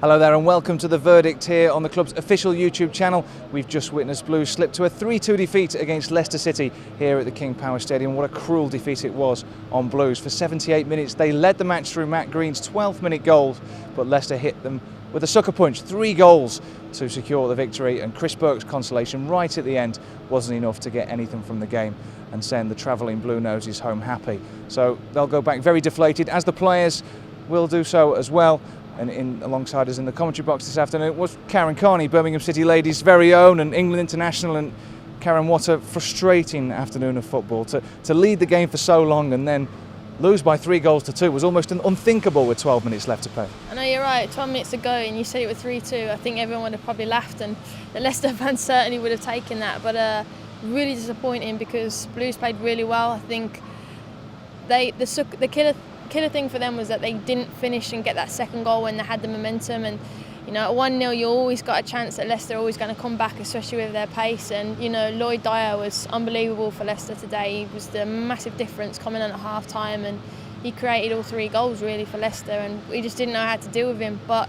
Hello there and welcome to The Verdict here on the club's official YouTube channel. We've just witnessed Blues slip to a 3-2 defeat against Leicester City here at the King Power Stadium. What a cruel defeat it was on Blues. For 78 minutes they led the match through Matt Green's 12th minute goal, but Leicester hit them with a sucker punch, 3 goals to secure the victory, and Chris Burke's consolation right at the end wasn't enough to get anything from the game and send the travelling Blue Noses home happy. So they'll go back very deflated, as the players will do so as well. And alongside us in the commentary box this afternoon was Karen Carney, Birmingham City ladies' very own and England international. And Karen, what a frustrating afternoon of football. To lead the game for so long and then lose by 3-2 was almost unthinkable with 12 minutes left to play. I know, you're right, 12 minutes ago and you said it was 3-2. I think everyone would have probably laughed, and the Leicester fans certainly would have taken that. But really disappointing because Blues played really well. I think the killer thing for them was that they didn't finish and get that second goal when they had the momentum. And you know, at 1-0 you always got a chance that Leicester are always going to come back, especially with their pace. And you know, Lloyd Dyer was unbelievable for Leicester today. He was the massive difference coming on at half time, and he created all 3 goals really for Leicester, and we just didn't know how to deal with him. But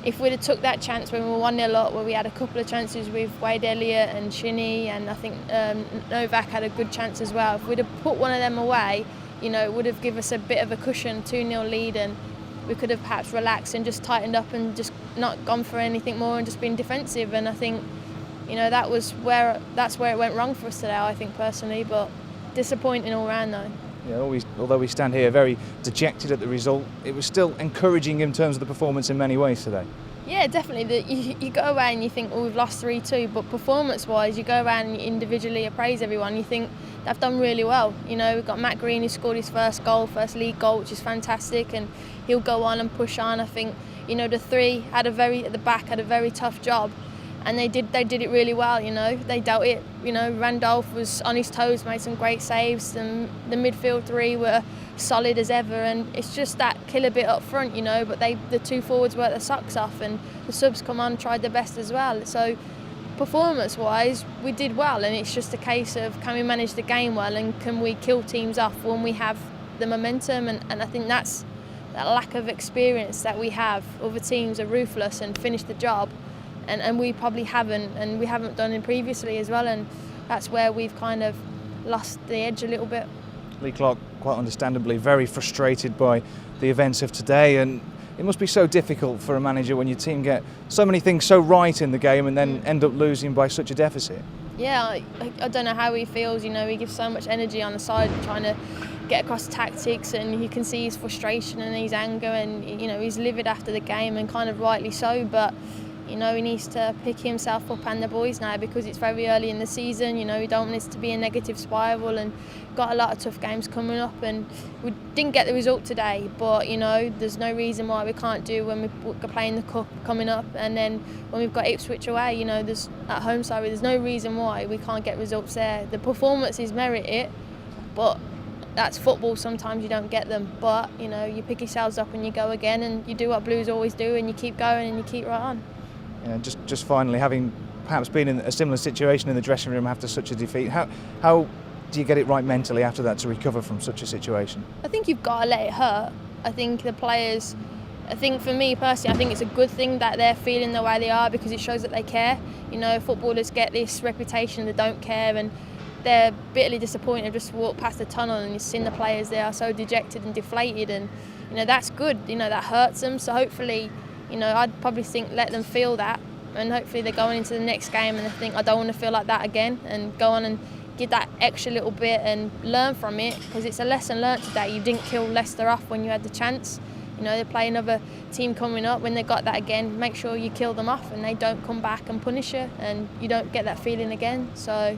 if we'd have took that chance when we were 1-0 up, where we had a couple of chances with Wade Elliott and Shinnie, and I think Novak had a good chance as well, if we'd have put one of them away, you know, it would have given us a bit of a cushion, 2-0 lead, and we could have perhaps relaxed and just tightened up and just not gone for anything more and just been defensive. And I think, you know, that's where it went wrong for us today, I think personally. But disappointing all round though. Yeah, although we stand here very dejected at the result, it was still encouraging in terms of the performance in many ways today. Yeah, definitely. You go away and you think, oh, we've lost 3-2, but performance-wise, you go around and you individually appraise everyone. You think they've done really well. You know, we've got Matt Green who scored his first league goal, which is fantastic, and he'll go on and push on. I think, you know, the 3 at the back had a very tough job, and they did it really well. You know, they dealt it. You know, Randolph was on his toes, made some great saves, and the midfield 3 were solid as ever. And it's just that killer bit up front, you know. But the 2 forwards worked their socks off, and the subs come on, tried their best as well. So performance-wise, we did well, and it's just a case of, can we manage the game well, and can we kill teams off when we have the momentum? And I think that's that lack of experience that we have. Other teams are ruthless and finish the job, and we probably haven't, and we haven't done it previously as well, and that's where we've kind of lost the edge a little bit. Lee Clark, quite understandably, very frustrated by the events of today, and it must be so difficult for a manager when your team get so many things so right in the game and then end up losing by such a deficit. Yeah, I don't know how he feels. You know, he gives so much energy on the side trying to get across tactics, and you can see his frustration and his anger, and you know, he's livid after the game, and kind of rightly so. But you know, he needs to pick himself up and the boys now, because it's very early in the season. You know, we don't want this to be a negative spiral, and got a lot of tough games coming up, and we didn't get the result today, but you know, there's no reason why we can't do when we're playing the cup coming up, and then when we've got Ipswich away, you know, there's at home, sorry, there's no reason why we can't get results there. The performances merit it, but that's football, sometimes you don't get them. But you know, you pick yourselves up and you go again, and you do what Blues always do, and you keep going and you keep right on. Yeah, just finally, having perhaps been in a similar situation in the dressing room after such a defeat, how do you get it right mentally after that to recover from such a situation? I think you've got to let it hurt. I think the players, I think for me personally, I think it's a good thing that they're feeling the way they are, because it shows that they care. You know, footballers get this reputation they don't care, and they're bitterly disappointed just to walk past the tunnel and you've seen the players, they are so dejected and deflated, and you know, that's good. You know, that hurts them. So hopefully, you know, I'd probably think let them feel that, and hopefully they're going into the next game and they think, I don't want to feel like that again, and go on and give that extra little bit and learn from it, because it's a lesson learnt today. You didn't kill Leicester off when you had the chance. You know, they play another team coming up. When they got that again, make sure you kill them off and they don't come back and punish you, and you don't get that feeling again. So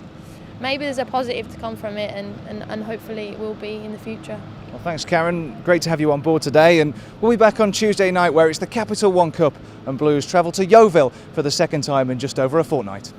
maybe there's a positive to come from it, and hopefully it will be in the future. Well, thanks, Karen. Great to have you on board today, and we'll be back on Tuesday night, where it's the Capital One Cup and Blues travel to Yeovil for the second time in just over a fortnight.